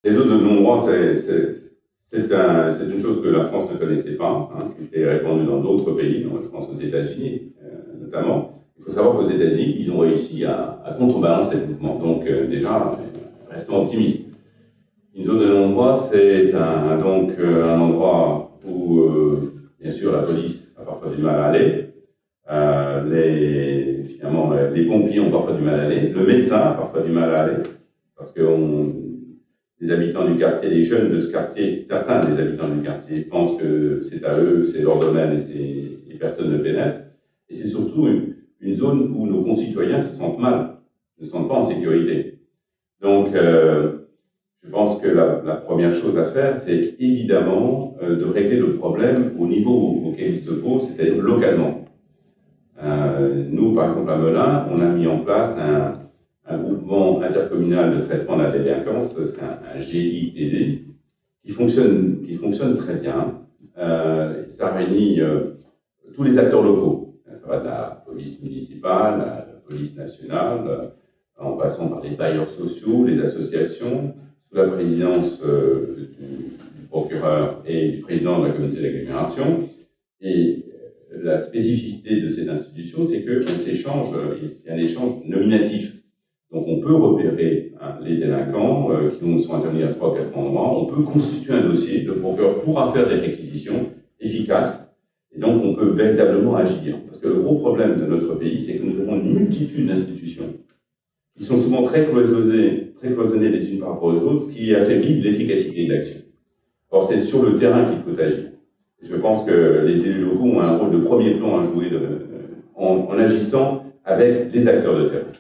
Les zones de non-droit, c'est une chose que la France ne connaissait pas, hein, qui était répandue dans d'autres pays, donc je pense aux États-Unis notamment. Il faut savoir qu'aux États-Unis, ils ont réussi à contrebalancer le mouvement. Donc déjà, restons optimistes. Une zone de non-droit, c'est donc un endroit où, bien sûr, la police a parfois du mal à aller. Finalement, les pompiers ont parfois du mal à aller. Le médecin a parfois du mal à aller. Parce que les habitants du quartier, les jeunes de ce quartier, certains des habitants du quartier pensent que c'est à eux, c'est leur domaine et personne ne pénètre. Et c'est surtout une zone où nos concitoyens se sentent mal, ne se sentent pas en sécurité. Donc, je pense que la première chose à faire, c'est évidemment de régler le problème au niveau auquel il se pose, c'est-à-dire localement. Nous, par exemple, à Melun, on a mis en place un groupement intercommunal de traitement de la délinquance, c'est un GITD, qui fonctionne très bien. Ça réunit tous les acteurs locaux. Ça va de la police municipale, la police nationale, en passant par les bailleurs sociaux, les associations, sous la présidence du procureur et du président de la communauté d'agglomération. Et la spécificité de cette institution, c'est qu'il y a un échange nominatif. Donc on peut repérer les délinquants qui sont intervenus à 3 ou 4 endroits, on peut constituer un dossier, le procureur pourra faire des réquisitions efficaces, et donc on peut véritablement agir. Parce que le gros problème de notre pays, c'est que nous avons une multitude d'institutions qui sont souvent très cloisonnées les unes par rapport aux autres, ce qui affaiblit l'efficacité de l'action. Or c'est sur le terrain qu'il faut agir. Je pense que les élus locaux ont un rôle de premier plan à jouer en agissant avec les acteurs de terrain.